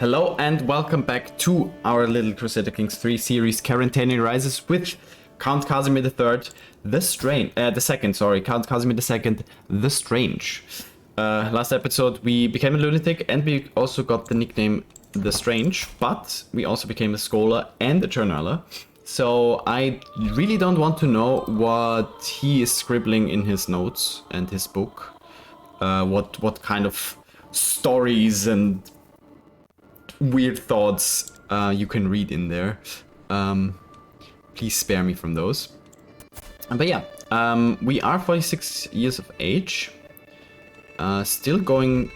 Hello and welcome back to our little Crusader Kings 3 series, Carantania Rises with Count Kazimir III, Count Kazimir II, the Strange. Last episode we became a lunatic and we also got the nickname the Strange, but we also became a scholar and a journaler. So I really don't want to know what he is scribbling in his notes and his book. What kind of stories and weird thoughts you can read in there. Please spare me from those. But yeah, we are 46 years of age. Still going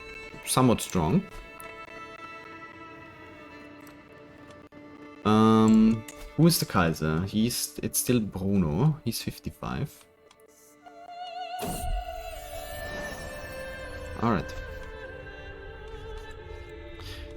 somewhat strong. Who is the Kaiser? It's still Bruno. He's 55. Alright.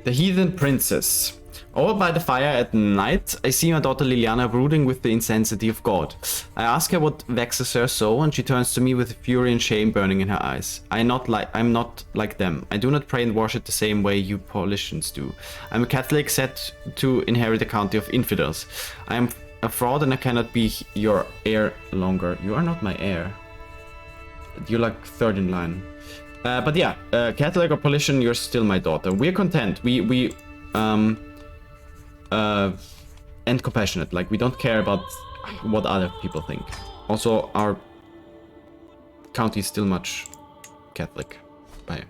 The Heathen Princess. Over by the fire at night, I see my daughter Liliana brooding with the intensity of God. I ask her what vexes her so, and she turns to me with fury and shame burning in her eyes. I'm not like them. I do not pray and worship the same way you Paulicians do. I'm a Catholic set to inherit a county of infidels. I am a fraud and I cannot be your heir longer. You are not my heir. You're like third in line. But yeah, Catholic or Paulician, you're still my daughter. We're content. And compassionate. Like, we don't care about what other people think. Also, our county is still much Catholic. Bye.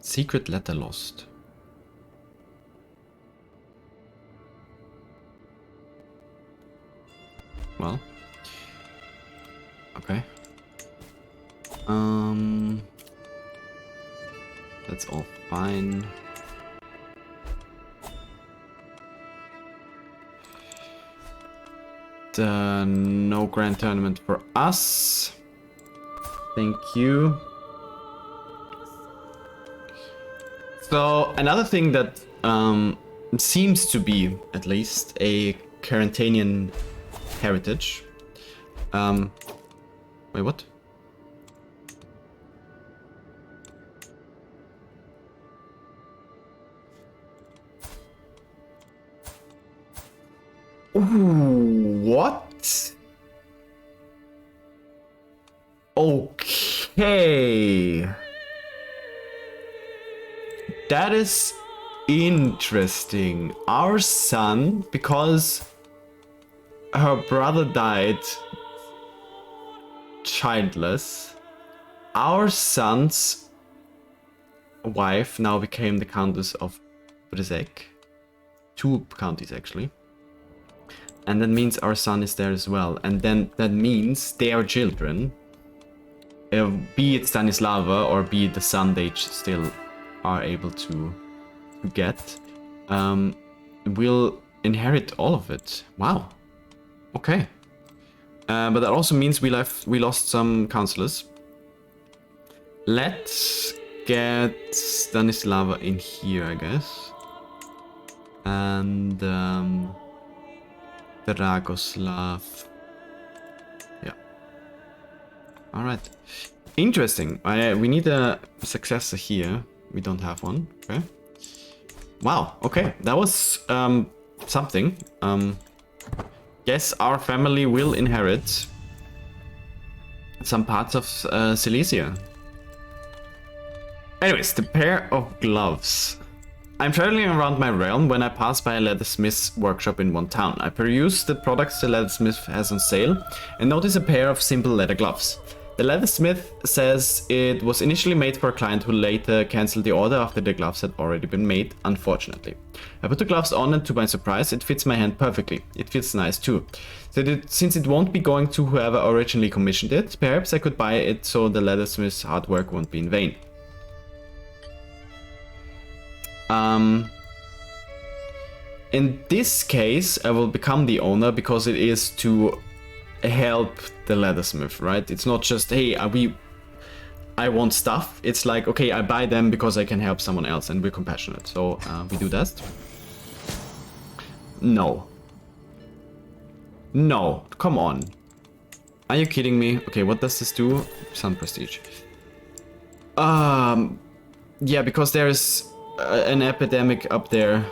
Secret letter lost. Well. Okay. That's all fine. No grand tournament for us. Thank you. So another thing that seems to be at least a Carantanian heritage. Wait, what? Ooh, what? Okay. That is interesting. Our son, because her brother died childless, our son's wife now became the Countess of Brzeg. Two counties, actually. And that means our son is there as well. And then that means their children, be it Stanislava or be it the son they still are able to get, will inherit all of it. Wow. Okay. But that also means we lost some counselors. Let's get Stanislava in here, I guess. And Dragoslav. Yeah. Alright. Interesting. We need a successor here. We don't have one. Okay. Wow. Okay. That was something. Yes, our family will inherit some parts of Silesia. Anyways, the pair of gloves. I'm traveling around my realm when I pass by a leathersmith's workshop in one town. I peruse the products the leathersmith has on sale and notice a pair of simple leather gloves. The leathersmith says it was initially made for a client who later cancelled the order after the gloves had already been made, unfortunately. I put the gloves on and to my surprise, it fits my hand perfectly. It feels nice too. Since it won't be going to whoever originally commissioned it, perhaps I could buy it so the leathersmith's hard work won't be in vain. In this case, I will become the owner because it is to help the leathersmith, right? It's not just, hey, I want stuff. It's like, okay, I buy them because I can help someone else and we're compassionate. So we do that. No. No, come on. Are you kidding me? Okay, what does this do? Sun prestige. Yeah, because there's an epidemic up there.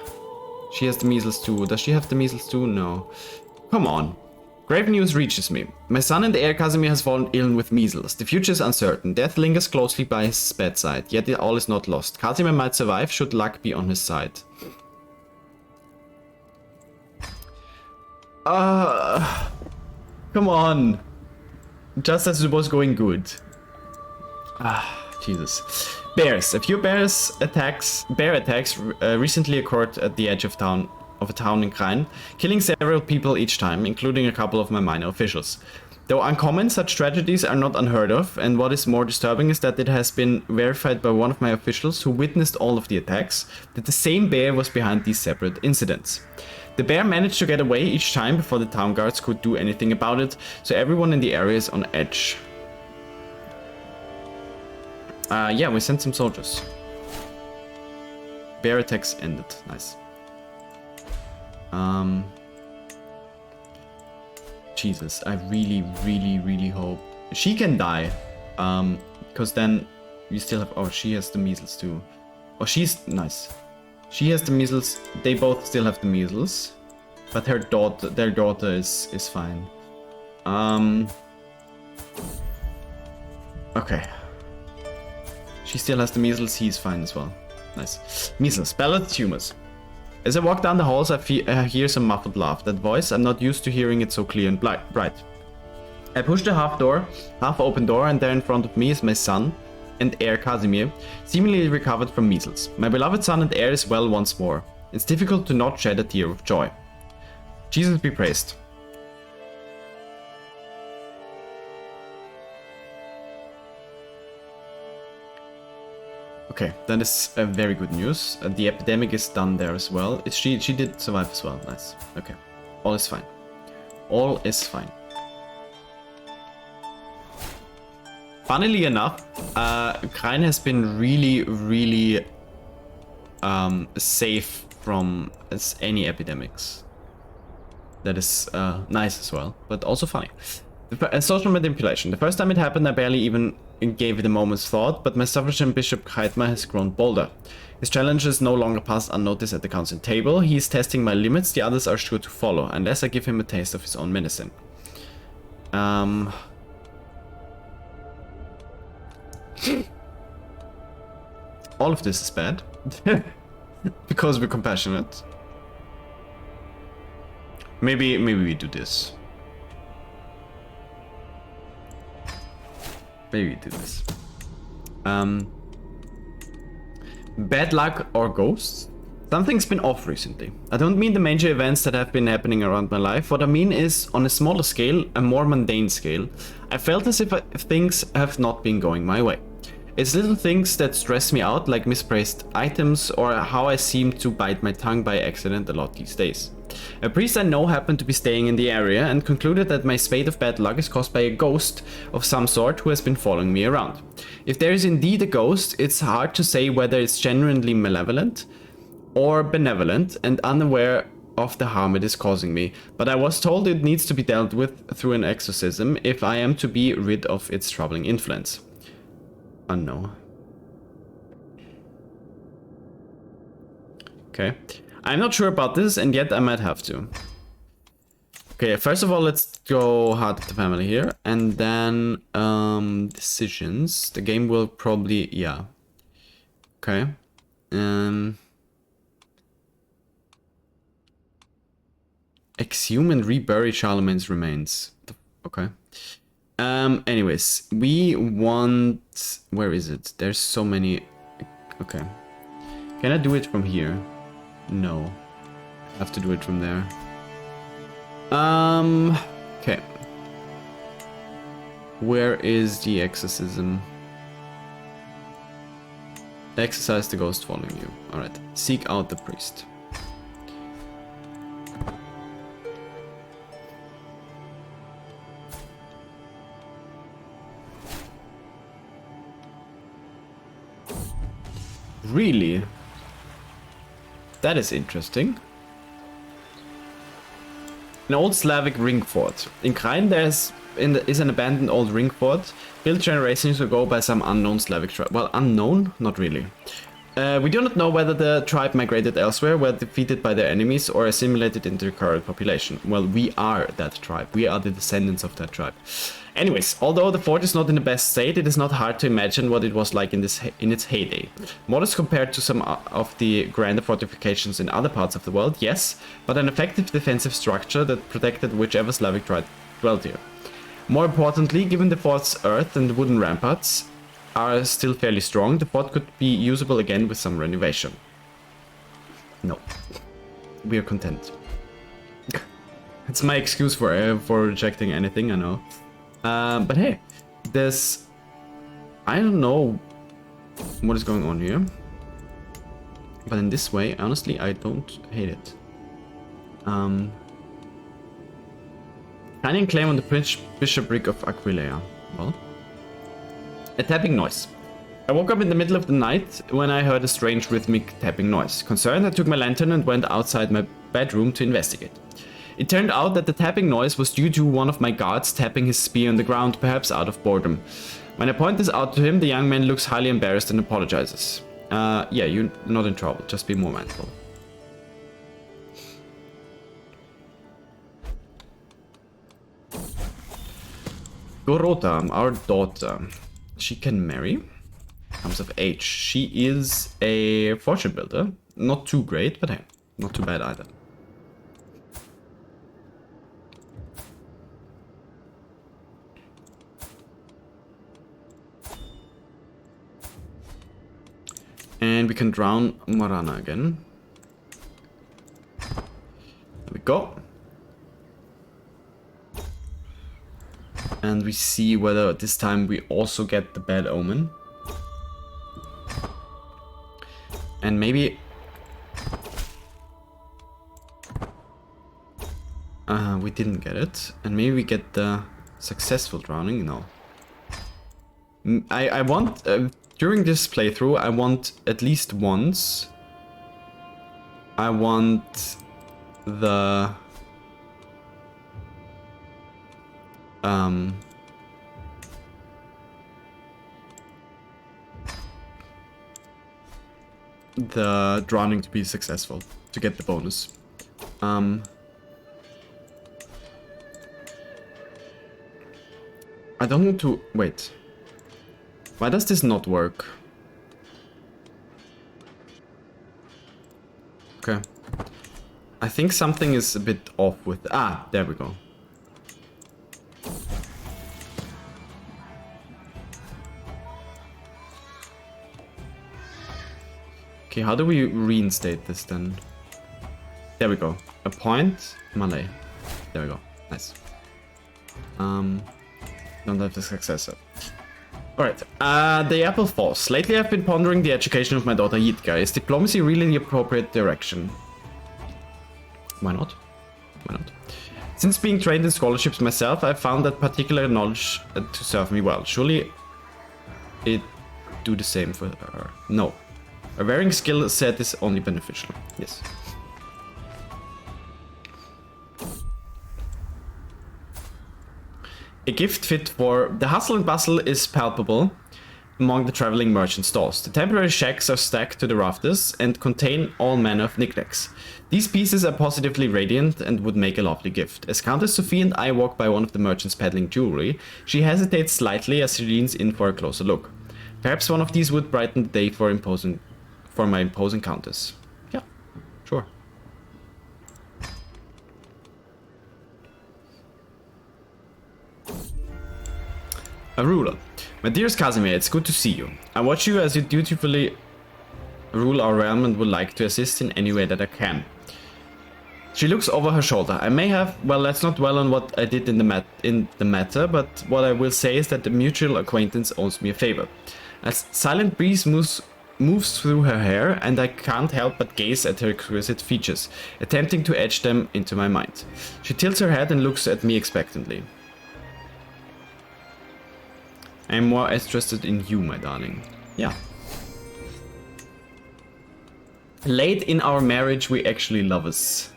She has the measles too. Does she have the measles too? No. Come on. Grave news reaches me. My son and heir Kazimir has fallen ill with measles. The future is uncertain. Death lingers closely by his bedside, yet all is not lost. Kazimir might survive should luck be on his side. Come on. Just as it was going good. Jesus. Bears. A few bear attacks recently occurred at the edge of a town in Kranj, killing several people each time, including a couple of my minor officials. Though uncommon, such tragedies are not unheard of, and what is more disturbing is that it has been verified by one of my officials who witnessed all of the attacks, that the same bear was behind these separate incidents. The bear managed to get away each time before the town guards could do anything about it, so everyone in the area is on edge. Yeah, we sent some soldiers. Bear attacks ended. Nice. Jesus, I really hope she can die. Because then we still have. Oh, she has the measles too. Oh, she's nice. She has the measles. They both still have the measles, but their daughter is fine. Okay. She still has the measles. He's fine as well. Nice. Measles, ballad tumors. As I walk down the halls, I hear some muffled laugh. That voice, I'm not used to hearing it so clear and bright. I push the half-open door, and there in front of me is my son and heir Kazimir, seemingly recovered from measles. My beloved son and heir is well once more. It's difficult to not shed a tear of joy. Jesus be praised. Okay, that is very good news. The epidemic is done there as well. She did survive as well. Nice. Okay. All is fine. All is fine. Funnily enough, Kranj has been really safe from any epidemics. That is nice as well, but also funny. Social manipulation. The first time it happened, I barely even gave it a moment's thought, but my suffragan Bishop Kaitma has grown bolder. His challenges no longer pass unnoticed at the council table. He is testing my limits, the others are sure to follow, unless I give him a taste of his own medicine. All of this is bad. Because we're compassionate. Maybe we do this. Maybe we do this. Bad luck or ghosts? Something's been off recently. I don't mean the major events that have been happening around my life. What I mean is, on a smaller scale, a more mundane scale, I felt as if things have not been going my way. It's little things that stress me out, like misplaced items or how I seem to bite my tongue by accident a lot these days. A priest I know happened to be staying in the area and concluded that my spate of bad luck is caused by a ghost of some sort who has been following me around. If there is indeed a ghost, it's hard to say whether it's genuinely malevolent or benevolent and unaware of the harm it is causing me, but I was told it needs to be dealt with through an exorcism if I am to be rid of its troubling influence. Oh no. Okay. I'm not sure about this, and yet I might have to. Okay, first of all, let's go hard at the family here, and then decisions. The game will probably, yeah. Okay. Exhume and rebury Charlemagne's remains. Okay. Anyways, we want... Where is it? There's so many... Okay. Can I do it from here? No. I have to do it from there. Okay. Where is the exorcism? Exorcise the ghost following you. Alright. Seek out the priest. Really? That is interesting. An old Slavic ring fort. In Kranj there's is an abandoned old ring fort built generations ago by some unknown Slavic tribe. Well, unknown? Not really. We do not know whether the tribe migrated elsewhere, were defeated by their enemies, or assimilated into the current population. Well, we are that tribe. We are the descendants of that tribe. Anyways, although the fort is not in the best state, it is not hard to imagine what it was like in its heyday. Modest compared to some of the grander fortifications in other parts of the world, yes, but an effective defensive structure that protected whichever Slavic tribe dwelt here. More importantly, given the fort's earth and wooden ramparts are still fairly strong, the fort could be usable again with some renovation. No. We are content. It's my excuse for rejecting anything, I know. But hey, there's... I don't know what is going on here. But in this way, honestly, I don't hate it. Canyon claim on the bishopric of Aquileia. Well... A tapping noise. I woke up in the middle of the night when I heard a strange rhythmic tapping noise. Concerned, I took my lantern and went outside my bedroom to investigate. It turned out that the tapping noise was due to one of my guards tapping his spear on the ground, perhaps out of boredom. When I point this out to him, the young man looks highly embarrassed and apologizes. Yeah, you're not in trouble, just be more mindful. Gorota, our daughter. She can marry. Comes of age. She is a fortune builder. Not too great, but hey, not too bad either. And we can drown Marana again. There we go. And we see whether this time we also get the bad omen. And maybe... we didn't get it. And maybe we get the successful drowning. No. I want... during this playthrough, I want at least once... I want the... the drowning to be successful, to get the bonus. I don't want to... Wait. Why does this not work? Okay. I think something is a bit off with... Ah, there we go. Okay, how do we reinstate this then? There we go. Appoint Malay. There we go. Nice. Don't have the successor. Alright, the Apple Falls. Lately I've been pondering the education of my daughter Yitka. Is diplomacy really the appropriate direction? Why not? Why not? Since being trained in scholarships myself, I've found that particular knowledge to serve me well. Surely it do the same for her. No. A varying skill set is only beneficial. Yes. A gift fit for... The hustle and bustle is palpable among the traveling merchant stalls. The temporary shacks are stacked to the rafters and contain all manner of knickknacks. These pieces are positively radiant and would make a lovely gift. As Countess Sophie and I walk by one of the merchants peddling jewelry, she hesitates slightly as she leans in for a closer look. Perhaps one of these would brighten the day for my imposing countess. Yeah, sure. A ruler. My dearest Kazimir, it's good to see you. I watch you as you dutifully rule our realm and would like to assist in any way that I can. She looks over her shoulder. I may have... Well, let's not dwell on what I did in the matter, but what I will say is that the mutual acquaintance owes me a favor. A silent breeze moves through her hair, and I can't help but gaze at her exquisite features, attempting to etch them into my mind. She tilts her head and looks at me expectantly. I am more interested in you, my darling. Yeah. Late in our marriage, we actually love us.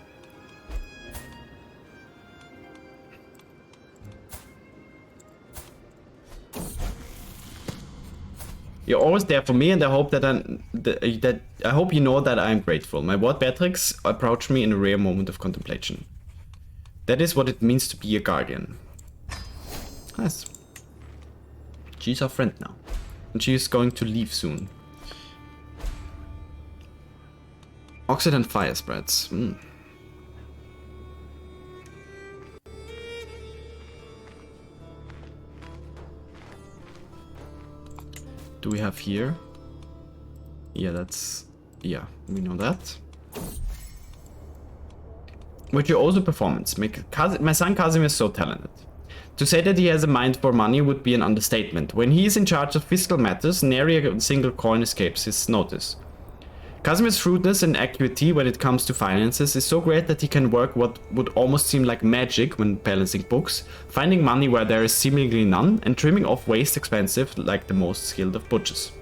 You're always there for me, and I hope that I hope you know that I am grateful. My ward Beatrix approached me in a rare moment of contemplation. That is what it means to be a guardian. Nice. She's our friend now, and she is going to leave soon. Oxide and fire spreads. Do we have here? Yeah, that's... yeah, we know that. Virtuoso performance. My son Kazimir is so talented. To say that he has a mind for money would be an understatement. When he is in charge of fiscal matters, nary a single coin escapes his notice. Kazimir's shrewdness and acuity when it comes to finances is so great that he can work what would almost seem like magic when balancing books, finding money where there is seemingly none, and trimming off waste expensive like the most skilled of butchers.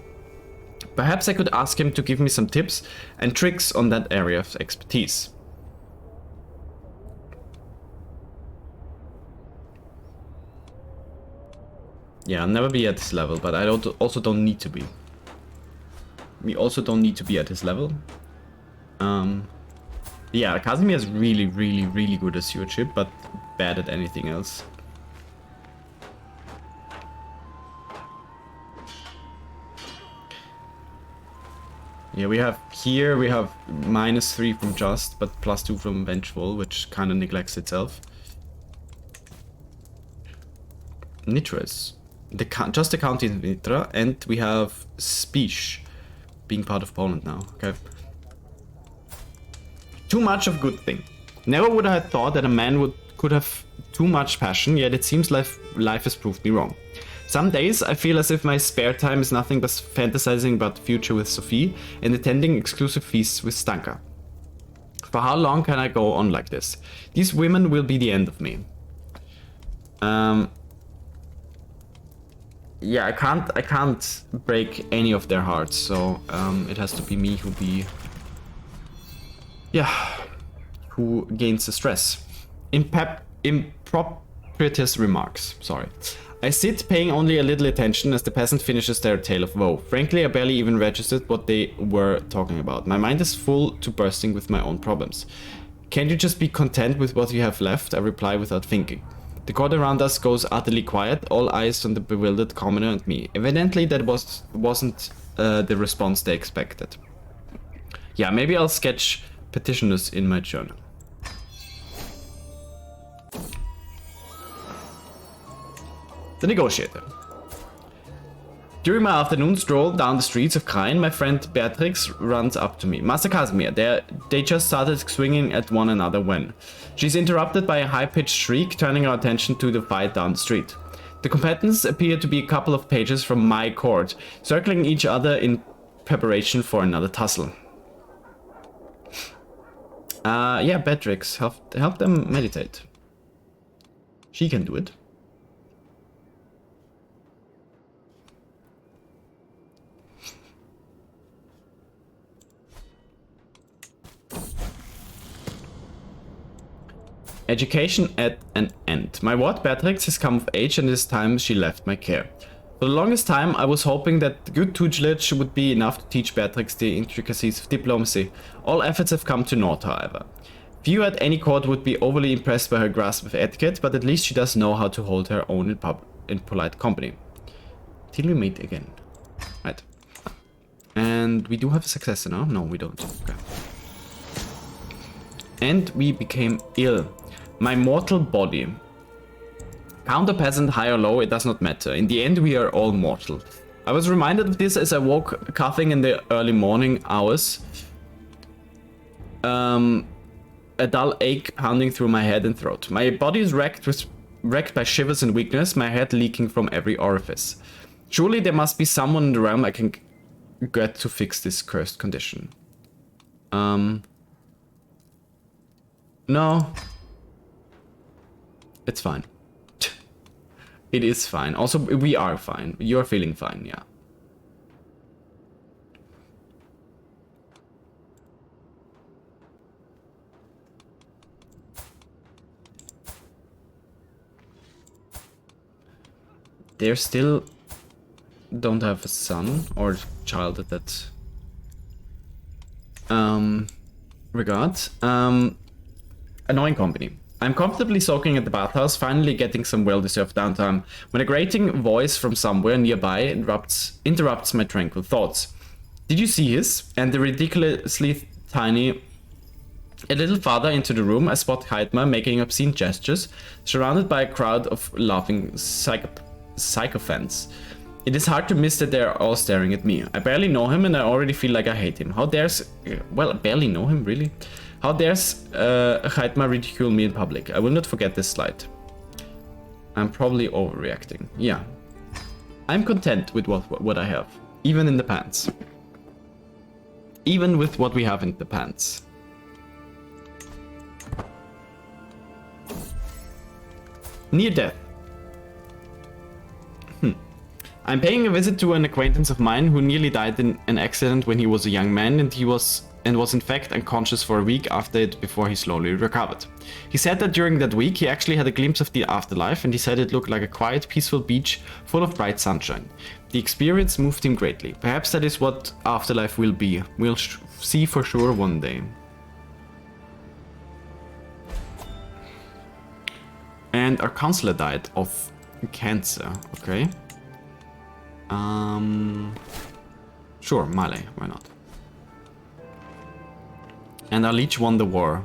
Perhaps I could ask him to give me some tips and tricks on that area of expertise. Yeah, I'll never be at this level, but I also don't need to be. We also don't need to be at his level. Yeah, Kazimir is really, really, really good at stewardship, but bad at anything else. Yeah, we have -3 from Just, but +2 from Vengeful, which kind of neglects itself. Nitra is just the county in Nitra, and we have Spish being part of Poland now. Okay. Too much of good thing. Never would I have thought that a man could have too much passion, yet it seems life has proved me wrong. Some days I feel as if my spare time is nothing but fantasizing about the future with Sophie and attending exclusive feasts with Stanka. For how long can I go on like this? These women will be the end of me. Yeah, I can't break any of their hearts, so it has to be me who gains the stress. Improprious remarks, sorry. I sit paying only a little attention as the peasant finishes their tale of woe. Frankly, I barely even registered what they were talking about. My mind is full to bursting with my own problems. Can't you just be content with what you have left? I reply without thinking. The court around us goes utterly quiet, all eyes on the bewildered commoner and me. Evidently that wasn't the response they expected. Yeah, maybe I'll sketch petitioners in my journal. The Negotiator. During my afternoon stroll down the streets of Kranj, my friend Beatrix runs up to me. Master Kazimir, they just started swinging at one another when... She's interrupted by a high-pitched shriek, turning our attention to the fight down the street. The combatants appear to be a couple of pages from my court, circling each other in preparation for another tussle. Yeah, Beatrix, help them meditate. She can do it. Education at an end. My ward Beatrix has come of age and it is time she left my care. For the longest time I was hoping that good tutelage would be enough to teach Beatrix the intricacies of diplomacy. All efforts have come to naught, however. Few at any court would be overly impressed by her grasp of etiquette, but at least she does know how to hold her own in polite company. Till we meet again. Right. And we do have a successor now? No, we don't. Okay. And we became ill. My mortal body. Counter peasant, high or low, it does not matter. In the end, we are all mortal. I was reminded of this as I woke coughing in the early morning hours. A dull ache pounding through my head and throat. My body is wrecked by shivers and weakness, my head leaking from every orifice. Surely there must be someone in the realm I can get to fix this cursed condition. No. It's fine. It is fine. Also, we are fine. You're feeling fine, yeah. They're still don't have a son or child at that regard. Annoying company. I'm comfortably soaking at the bathhouse, finally getting some well-deserved downtime, when a grating voice from somewhere nearby interrupts my tranquil thoughts. Did you see his? And the ridiculously tiny... A little farther into the room, I spot Heidmar making obscene gestures, surrounded by a crowd of laughing sycophants. It is hard to miss that they are all staring at me. I barely know him and I already feel like I hate him. How dares... Well, I barely know him, really? How dares Heidmar ridicule me in public? I will not forget this slight. I'm probably overreacting. Yeah. I'm content with what I have. Even in the pants. Even with what we have in the pants. Near death. I'm paying a visit to an acquaintance of mine who nearly died in an accident when he was a young man, and was in fact unconscious for a week after it before he slowly recovered. He said that during that week he actually had a glimpse of the afterlife, and he said it looked like a quiet, peaceful beach full of bright sunshine. The experience moved him greatly. Perhaps that is what afterlife will be. We'll see for sure one day. And our counselor died of cancer. Okay. Sure, Male, why not? And our leech won the war.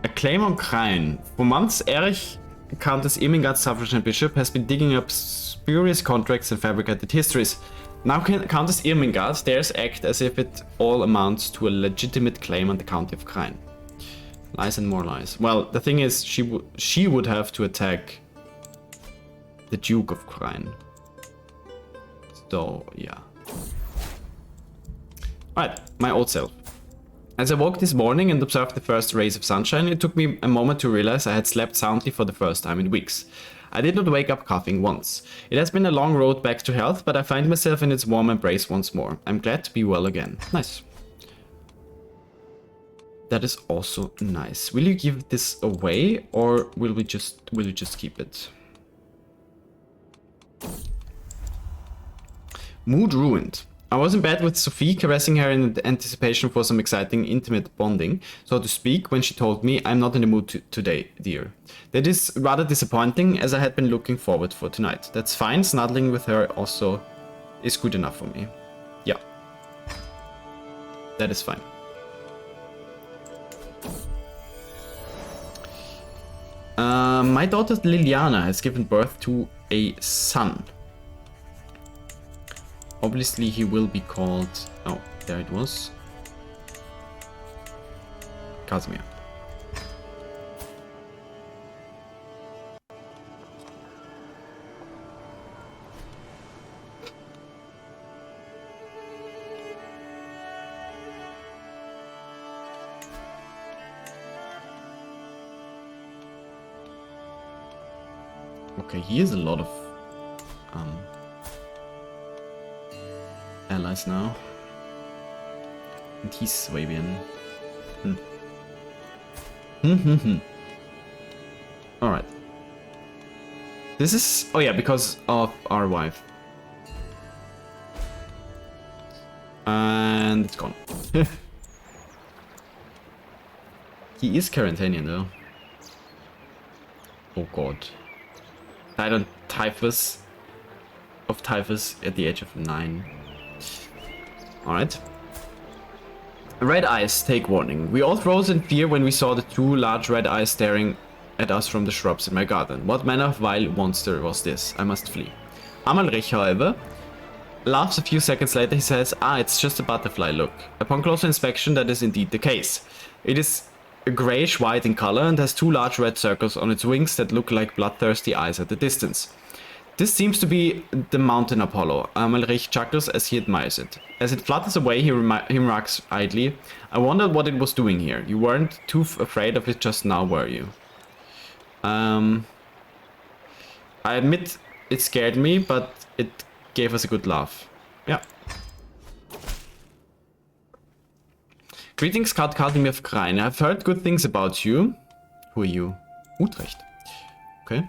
A claim on Kranj. For months, Erich, Countess Irmingard's suffragan bishop, has been digging up spurious contracts and fabricated histories. Now Countess Irmingard dares act as if it all amounts to a legitimate claim on the county of Kranj. Lies and more lies. Well, the thing is, she would have to attack the Duke of Kranj. So, yeah. Alright, my old self. As I woke this morning and observed the first rays of sunshine, it took me a moment to realize I had slept soundly for the first time in weeks. I did not wake up coughing once. It has been a long road back to health, but I find myself in its warm embrace once more. I'm glad to be well again. Nice. That is also nice. Will you give this away, or will you just keep it? Mood ruined. I was in bed with Sophie, caressing her in anticipation for some exciting, intimate bonding, so to speak, when she told me, I'm not in the mood today, dear. That is rather disappointing, as I had been looking forward for tonight. That's fine, snuggling with her also is good enough for me. Yeah. That is fine. My daughter Liliana has given birth to a son. Obviously he will be called... Oh, there it was. Kazimir. Okay, he has a lot of allies now. And he's Swabian. Alright. This is... Oh yeah, because of our wife. And it's gone. He is Carantanian though. Oh god. Died on typhus. Of typhus at the age of 9. Alright. Red eyes, take warning. We all froze in fear when we saw the two large red eyes staring at us from the shrubs in my garden. What manner of vile monster was this? I must flee. Amalrich, however, laughs a few seconds later. He says, it's just a butterfly, look. Upon closer inspection, that is indeed the case. It is grayish-white in color and has two large red circles on its wings that look like bloodthirsty eyes at a distance. This seems to be the mountain Apollo. Amalrich chuckles as he admires it. As it flutters away, he remarks idly, I wondered what it was doing here. You weren't too afraid of it just now, were you? I admit it scared me, but it gave us a good laugh. Yeah. Greetings, Count Kazimir of Kranj. I've heard good things about you. Who are you? Utrecht. Okay.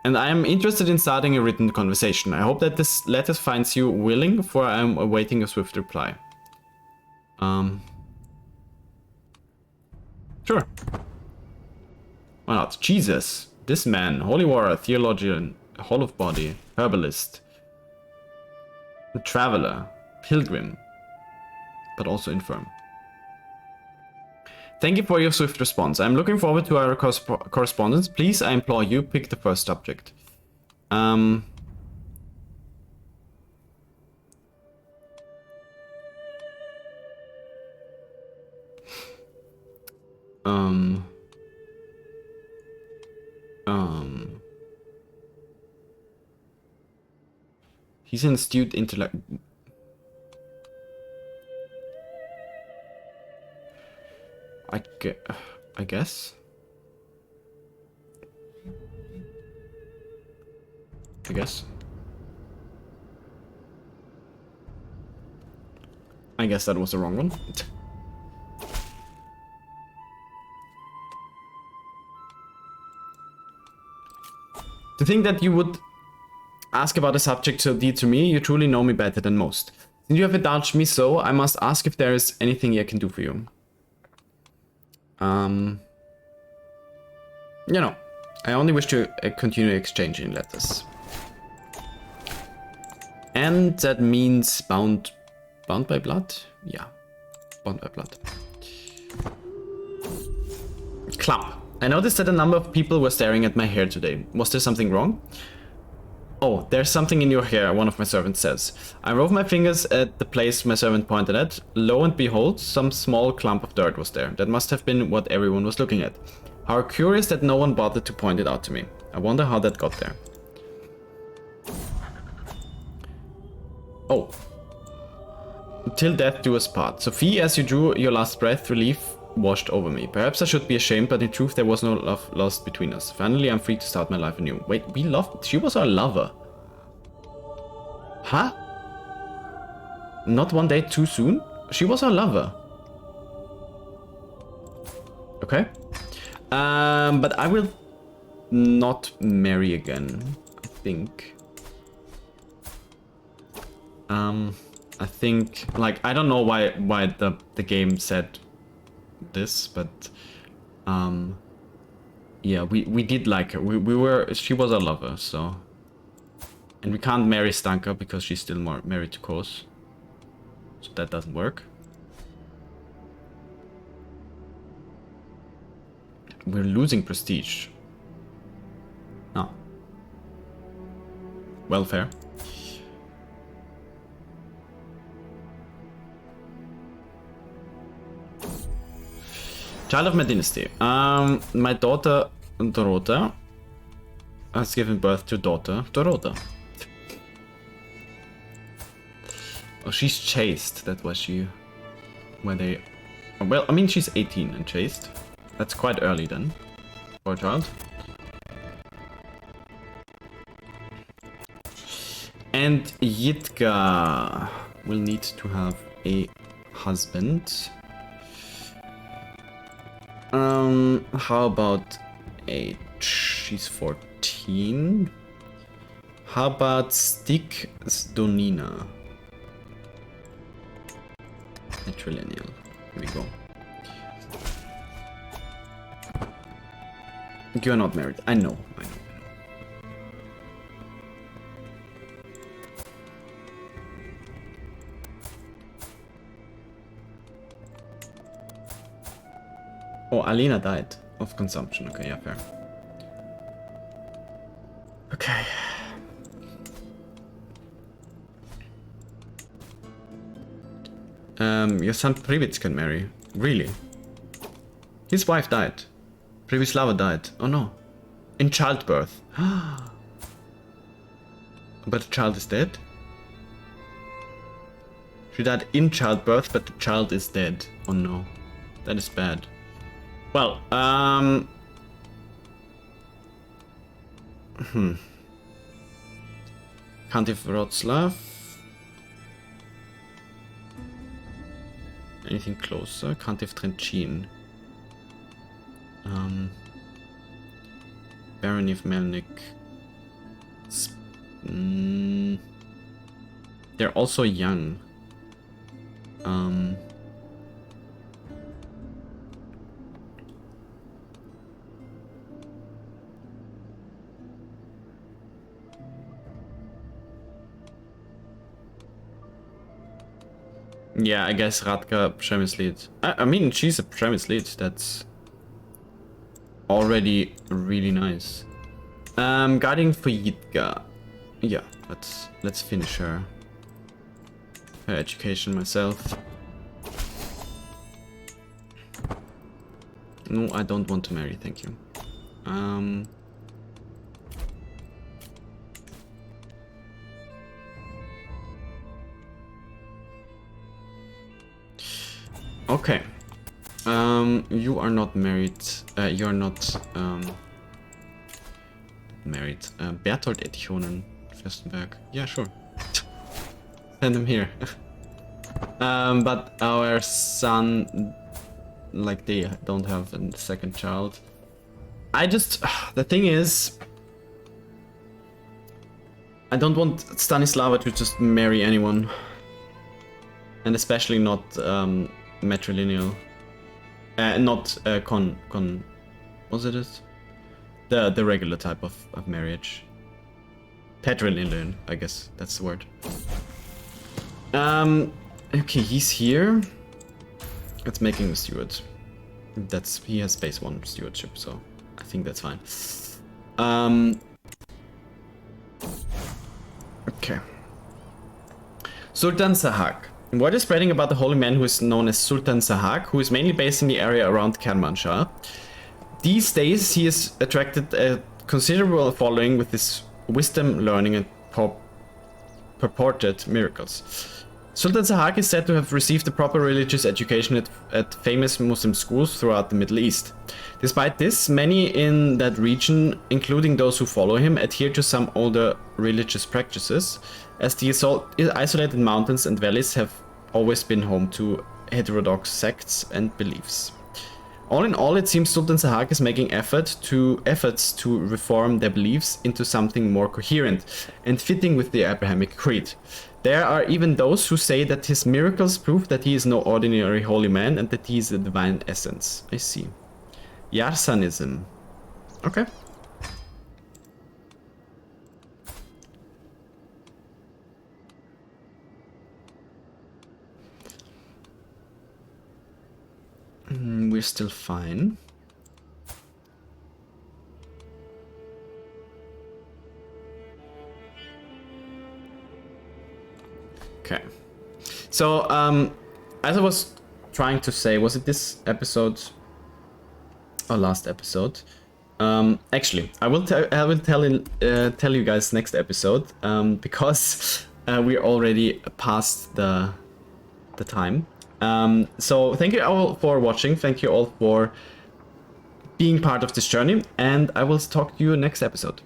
And I am interested in starting a written conversation. I hope that this letter finds you willing, for I am awaiting a swift reply. Sure. Why not? Jesus. This man. Holy warrior, theologian, hall of body, herbalist, a traveler, pilgrim, but also infirm. Thank you for your swift response. I'm looking forward to our correspondence. Please, I implore you, pick the first subject. Um, He's an astute intellect. I guess. I guess that was the wrong one. To think that you would ask about a subject so dear to me, you truly know me better than most. Since you have indulged me so, I must ask if there is anything I can do for you. You know, I only wish to continue exchanging letters. And that means bound by blood? Yeah, bound by blood. Clump. I noticed that a number of people were staring at my hair today. Was there something wrong? Oh, there's something in your hair, one of my servants says. I rove my fingers at the place my servant pointed at. Lo and behold, some small clump of dirt was there. That must have been what everyone was looking at. How curious that no one bothered to point it out to me. I wonder how that got there. Oh. Till death do us part. Sophie, as you drew your last breath, relief washed over me. Perhaps I should be ashamed, but in truth there was no love lost between us. Finally, I'm free to start my life anew. Wait, we loved... She was our lover. Huh? Not one day too soon? She was our lover. Okay. But I will not marry again, I think. I think, like, I don't know why the game said this, but yeah, we did like her. She was our lover, so, and we can't marry Stanka because she's still married to Kos, so that doesn't work. We're losing prestige. Oh. Welfare. Child of my dynasty. My daughter Dorota has given birth to daughter Dorota. Oh, she's chaste. That was she. When they... Well, I mean, she's 18 and chaste. That's quite early then for a child. And Yitka will need to have a husband. How about age? She's 14. How about Stik Stonina? Matrilineal. Here we go. You are not married. I know. Oh, Alina died of consumption. Okay, yeah, fair. Okay. Your son Privits can marry. Really? His wife died. Privislava died. Oh no. In childbirth. But the child is dead? She died in childbirth, but the child is dead. Oh no. That is bad. Well, Kanti Wroclaw. Anything closer? County of Trenchin. Barony of Melnik. They're also young. Yeah, I guess Radka Przemyslied. I mean, she's a Przemyslied. That's already really nice. Guardian for Yitka. Yeah, let's finish her education myself. No, I don't want to marry, thank you. Okay. You are not married. You're not married. Berthold Editionen, Fürstenberg. Yeah, sure. Send him here. But our son, like, they don't have a second child. I just, the thing is, I don't want Stanislava to just marry anyone, and especially not matrilineal. Not was it? The regular type of marriage. Patrilineal, I guess that's the word. Okay, he's here. Let's make him a steward. He has base 1 stewardship, so I think that's fine. Okay. Sultan Sahak. Word is spreading about the holy man who is known as Sultan Sahak, who is mainly based in the area around Kermanshah. These days, he has attracted a considerable following with his wisdom, learning, and purported miracles. Sultan Sahak is said to have received a proper religious education at famous Muslim schools throughout the Middle East. Despite this, many in that region, including those who follow him, adhere to some older religious practices, as the isolated mountains and valleys have always been home to heterodox sects and beliefs. All in all, it seems Sultan Sahak is making efforts to reform their beliefs into something more coherent and fitting with the Abrahamic Creed. There are even those who say that his miracles prove that he is no ordinary holy man and that he is a divine essence. I see. Yarsanism. Okay. We're still fine. Okay. So, as I was trying to say, was it this episode or last episode? Actually, I will tell you guys next episode, because we're already past the time. So thank you all for watching. Thank you all for being part of this journey, and I will talk to you next episode.